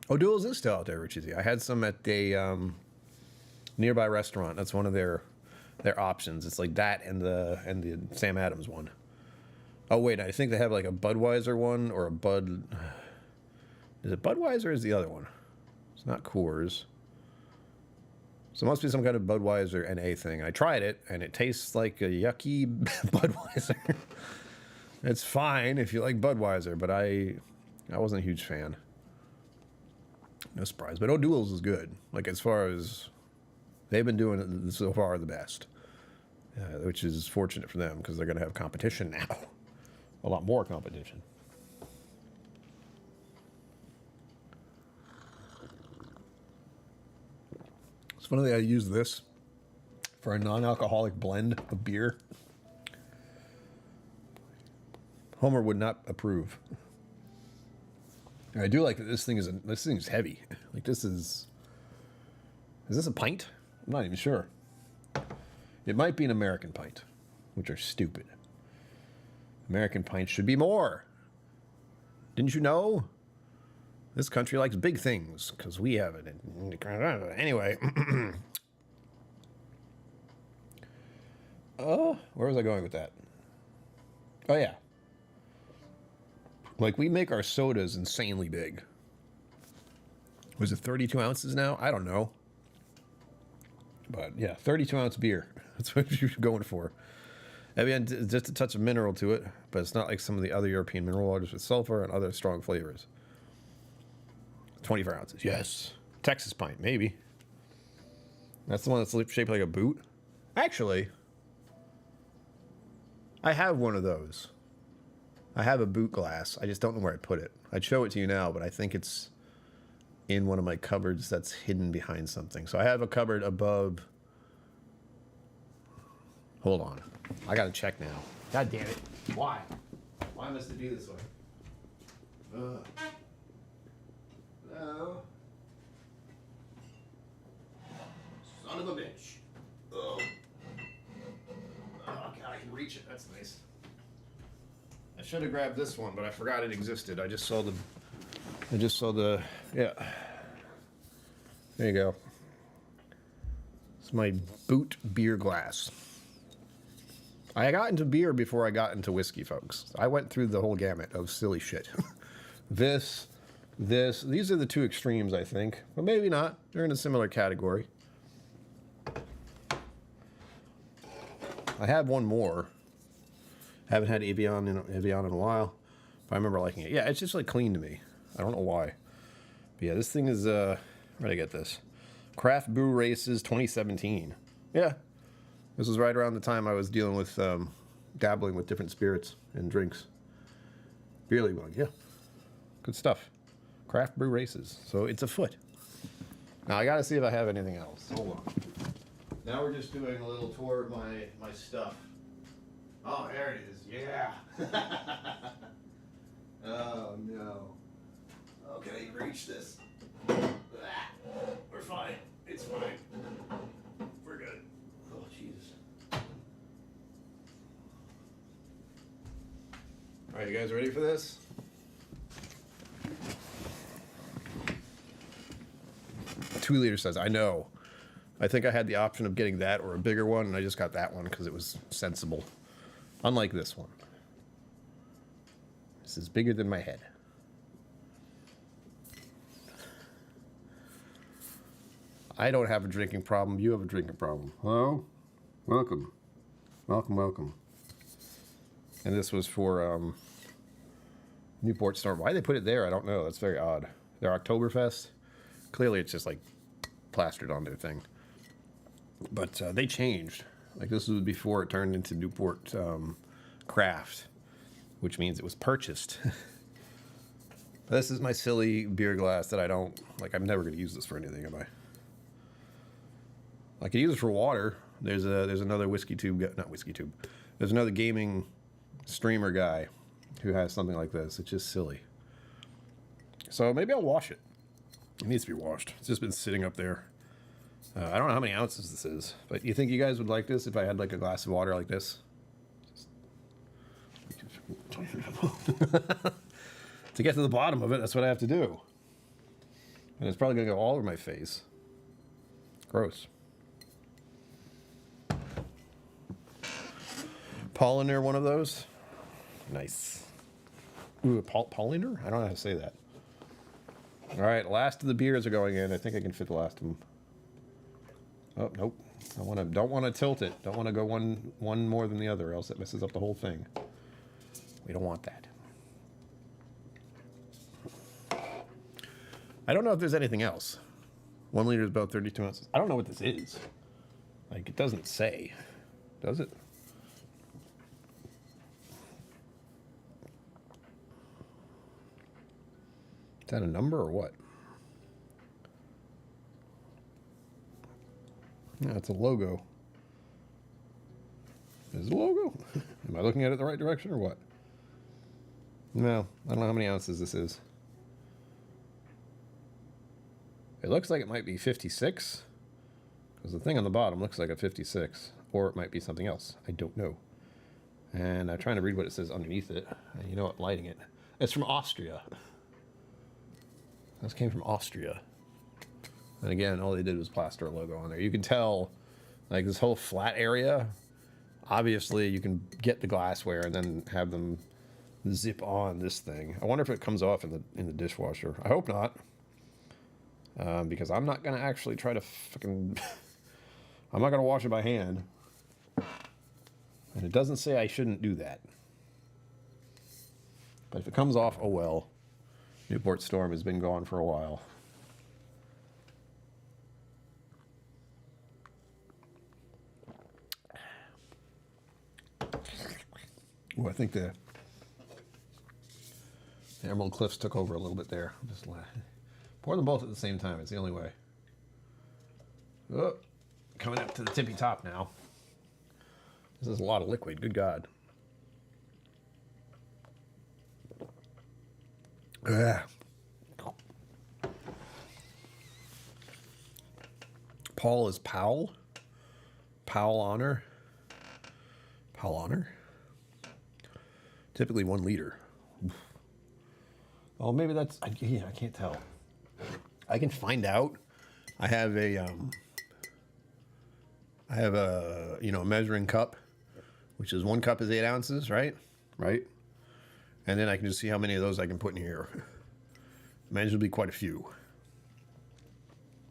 O'Doul's is still out there, Rich Easy. I had some at a nearby restaurant. That's one of their options. It's like that and the Sam Adams one. Oh wait, I think they have like a Budweiser one or a Bud. Is it Budweiser or is the other one? It's not Coors. So it must be some kind of Budweiser NA thing. I tried it, and it tastes like a yucky Budweiser. It's fine if you like Budweiser, but I wasn't a huge fan. No surprise. But O'Doul's is good. Like, as far as they've been doing it so far, the best. Which is fortunate for them, because they're going to have competition now. A lot more competition. It's funny that I use this for a non-alcoholic blend of beer. Homer would not approve. And I do like that this thing is heavy. Like this is this a pint? I'm not even sure. It might be an American pint, which are stupid. American pints should be more. Didn't you know? This country likes big things, because we have it. Anyway. Where was I going with that? Oh, yeah. Like, we make our sodas insanely big. Was it 32 ounces now? I don't know. But, yeah, 32-ounce beer. That's what you're going for. Evian, just a touch of mineral to it, but it's not like some of the other European mineral waters with sulfur and other strong flavors. 24 ounces, yes. Texas pint, maybe. That's the one that's shaped like a boot. Actually, I have one of those. I have a boot glass. I just don't know where I put it. I'd show it to you now, but I think it's in one of my cupboards that's hidden behind something. So I have a cupboard above. Hold on. I gotta check now. God damn it. Why? Why must it be this way? Ugh. No. Son of a bitch. Oh. Oh, God, I can reach it. That's nice. I should have grabbed this one, but I forgot it existed. I just saw the, yeah. There you go. It's my boot beer glass. I got into beer before I got into whiskey, folks. I went through the whole gamut of silly shit. These are the two extremes, I think. But maybe not. They're in a similar category. I have one more. Haven't had Evian in a while. But I remember liking it. Yeah, it's just like clean to me. I don't know why. But yeah, this thing is, where'd I get this? Craft Brew Races 2017. Yeah. This was right around the time I was dealing with, dabbling with different spirits and drinks. Beerly mug, yeah. Good stuff. Craft Brew Races. So it's afoot. Now I gotta see if I have anything else. Hold on. Now we're just doing a little tour of my stuff. Oh, there it is. Yeah. Oh, no. Okay, reach this. We're fine. It's fine. We're good. Oh, Jesus. All right, you guys ready for this? A 2 liter size. I know. I think I had the option of getting that or a bigger one, and I just got that one because it was sensible. Unlike this one. This is bigger than my head. I don't have a drinking problem. You have a drinking problem. Hello? Welcome. Welcome, welcome. And this was for Newport Storm. Why they put it there, I don't know. That's very odd. Their Oktoberfest. Clearly it's just like plastered on their thing. But they changed. Like this was before it turned into Newport Craft, which means it was purchased. This is my silly beer glass that I don't, like I'm never going to use this for anything, am I? I could use it for water. There's another whiskey tube, not whiskey tube. There's another gaming streamer guy who has something like this. It's just silly. So maybe I'll wash it. It needs to be washed. It's just been sitting up there. I don't know how many ounces this is, but you think you guys would like this if I had like a glass of water like this? To get to the bottom of it, that's what I have to do. And it's probably gonna go all over my face. Gross. Pauliner, one of those. Nice. Ooh, Pauliner? I don't know how to say that. All right, last of the beers are going in. I think I can fit the last of them. Oh, nope. Don't want to tilt it. Don't want to go one more than the other, else it messes up the whole thing. We don't want that. I don't know if there's anything else. 1 liter is about 32 ounces. I don't know what this is. Like, it doesn't say. Does it? Is that a number or what? Yeah, it's a logo. Is it a logo? Am I looking at it the right direction or what? No, I don't know how many ounces this is. It looks like it might be 56. Because the thing on the bottom looks like a 56. Or it might be something else. I don't know. And I'm trying to read what it says underneath it. And you know what? Lighting it. It's from Austria. This came from Austria. And again, all they did was plaster a logo on there. You can tell, like this whole flat area, obviously you can get the glassware and then have them zip on this thing. I wonder if it comes off in the dishwasher. I hope not. Because I'm not going to actually try to fucking... I'm not going to wash it by hand. And it doesn't say I shouldn't do that. But if it comes off, oh well. Newport Storm has been gone for a while. Oh, I think the Emerald Cliffs took over a little bit there. Just pour them both at the same time. It's the only way. Oh, coming up to the tippy top now. This is a lot of liquid. Good God. Paul is Powell. Powell Honor. Powell Honor. Typically 1 liter. Oh, maybe that's, yeah, I can't tell. I can find out. I have a measuring cup, which is 1 cup is 8 ounces, right? Right. And then I can just see how many of those I can put in here. Imagine it'll be quite a few.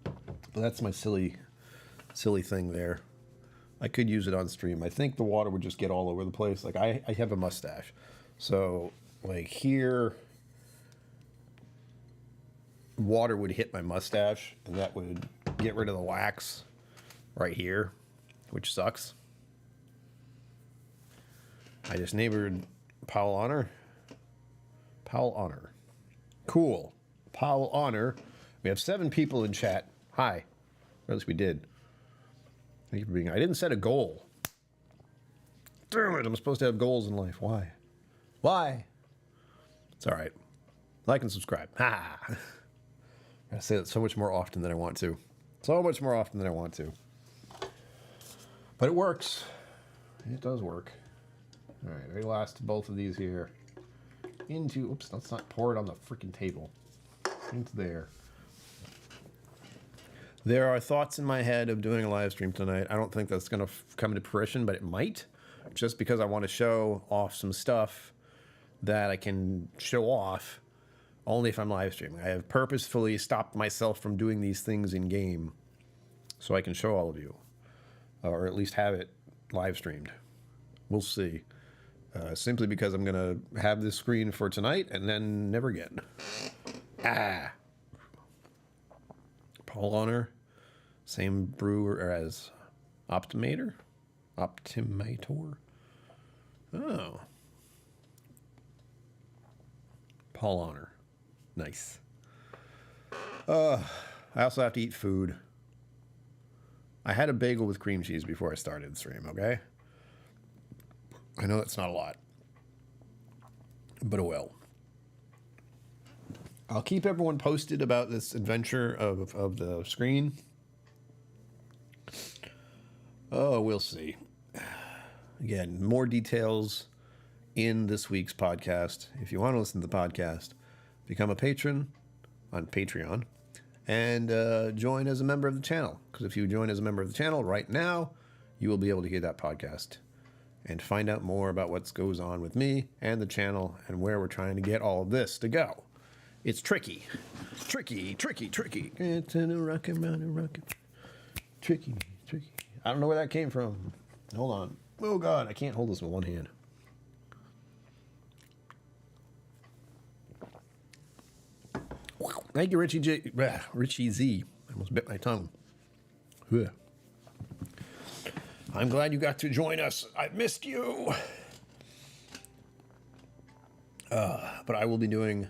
But that's my silly thing there. I could use it on stream. I think the water would just get all over the place. Like I have a mustache. So like here, water would hit my mustache, and that would get rid of the wax right here, which sucks. I just neighbored Powell Honor. Powell Honor. Cool. Powell Honor. We have 7 people in chat. Hi. Or at least we did. Thank you for being. I didn't set a goal. Damn it, I'm supposed to have goals in life. Why? Why? It's all right. Like and subscribe. Ha! I say that so much more often than I want to. So much more often than I want to. But it works. It does work. All right, very last both of these here into. Oops, let's not pour it on the freaking table. Into there. There are thoughts in my head of doing a live stream tonight. I don't think that's going to come into fruition, but it might. Just because I want to show off some stuff that I can show off only if I'm live streaming. I have purposefully stopped myself from doing these things in game so I can show all of you, or at least have it live streamed. We'll see. Simply because I'm going to have this screen for tonight and then never again. Paul Honor, same brewer as Optimator. Oh. Paul Honor. Nice. I also have to eat food. I had a bagel with cream cheese before I started the stream, okay? I know that's not a lot. But oh well. I'll keep everyone posted about this adventure of the screen. Oh, we'll see. Again, more details in this week's podcast. If you want to listen to the podcast, become a patron on Patreon and join as a member of the channel. Because if you join as a member of the channel right now, you will be able to hear that podcast and find out more about what goes on with me and the channel and where we're trying to get all of this to go. It's tricky. Tricky. It's in a rocket, Tricky. I don't know where that came from. Hold on. Oh, God, I can't hold this with one hand. Thank you, Richie Z. I almost bit my tongue. I'm glad you got to join us. I've missed you. But I will be doing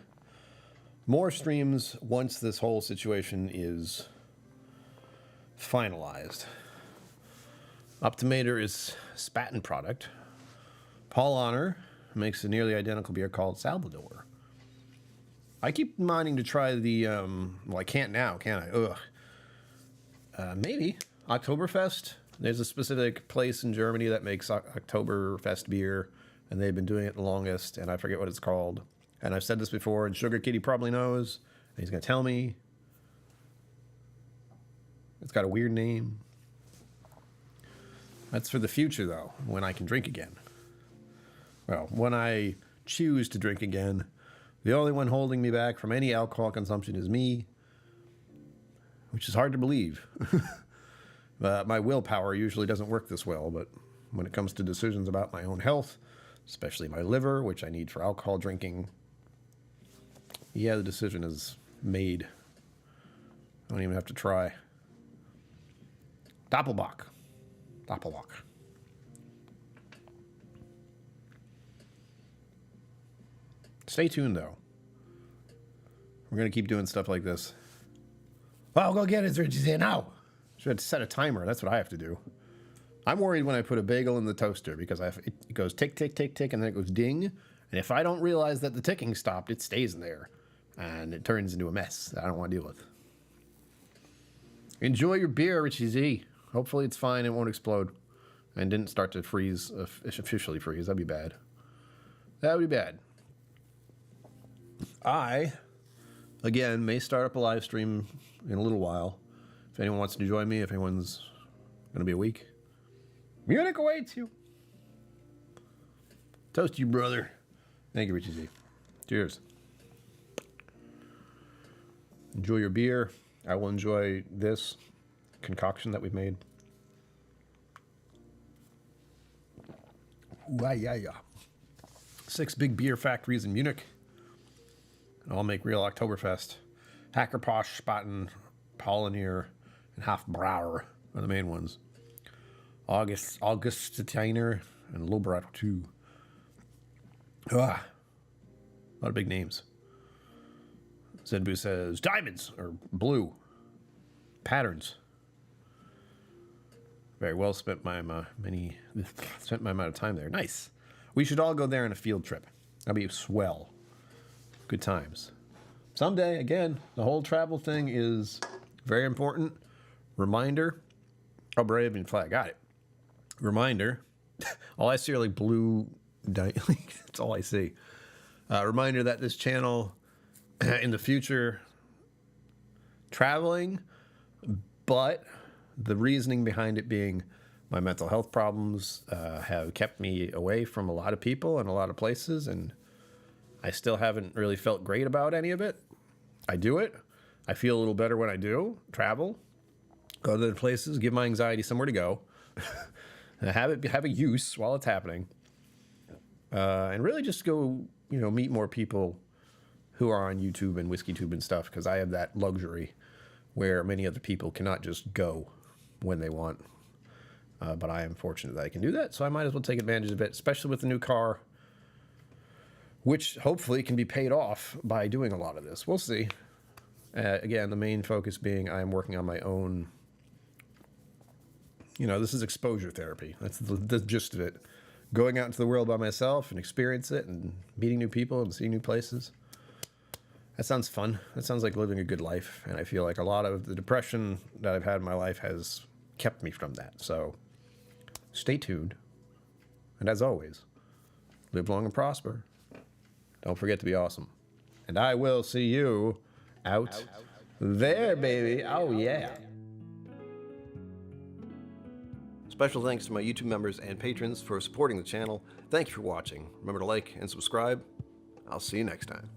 more streams once this whole situation is finalized. Optimator is Spaten product. Paul Honor makes a nearly identical beer called Salvador. I keep wanting to try the, well, I can't now, can I? Ugh. Maybe. Oktoberfest. There's a specific place in Germany that makes Oktoberfest beer, and they've been doing it the longest, and I forget what it's called. And I've said this before, and Sugar Kitty probably knows, and he's going to tell me. It's got a weird name. That's for the future, though, when I can drink again. Well, when I choose to drink again, the only one holding me back from any alcohol consumption is me, which is hard to believe. My willpower usually doesn't work this well, but when it comes to decisions about my own health, especially my liver, which I need for alcohol drinking, yeah, the decision is made. I don't even have to try. Doppelbock. Stay tuned, though. We're going to keep doing stuff like this. Well, go get it, Richie Z, now. Should have to set a timer. That's what I have to do. I'm worried when I put a bagel in the toaster because it goes tick, tick, tick, tick, and then it goes ding. And if I don't realize that the ticking stopped, it stays in there. And it turns into a mess that I don't want to deal with. Enjoy your beer, Richie Z. Hopefully it's fine. It won't explode. And didn't start to freeze, officially freeze. That'd be bad. That would be bad. I, again, may start up a live stream in a little while. If anyone wants to join me, if anyone's going to be awake. Munich awaits you. Toast you, brother. Thank you, Richie Z. Cheers. Enjoy your beer. I will enjoy this concoction that we've made. Ooh, 6 big beer factories in Munich. And all make real Oktoberfest. Hackerposh, Spaten, Pollinier, and Hofbrauer are the main ones. Augustiner, and Lobrat too. A lot of big names. Zenbu says diamonds or blue patterns. Very well spent my amount of time there. Nice. We should all go there on a field trip. That'd be swell. Good times. Someday, again, the whole travel thing is very important. Reminder. Oh, Brazilian flag. Got it. Reminder. All I see are like blue. That's all I see. Reminder that this channel in the future traveling, but the reasoning behind it being my mental health problems have kept me away from a lot of people and a lot of places, and I still haven't really felt great about any of it. I do it. I feel a little better when I do travel, go to the places, give my anxiety somewhere to go, have a use while it's happening, and really just go, meet more people who are on YouTube and WhiskeyTube and stuff, because I have that luxury where many other people cannot just go when they want. But I am fortunate that I can do that, so I might as well take advantage of it, especially with the new car, which hopefully can be paid off by doing a lot of this. We'll see. Again, the main focus being I am working on my own. This is exposure therapy. That's the gist of it. Going out into the world by myself and experience it and meeting new people and seeing new places. That sounds fun. That sounds like living a good life. And I feel like a lot of the depression that I've had in my life has kept me from that. So stay tuned. And as always, live long and prosper. Don't forget to be awesome. And I will see you out there, baby. Oh, yeah. Special thanks to my YouTube members and patrons for supporting the channel. Thank you for watching. Remember to like and subscribe. I'll see you next time.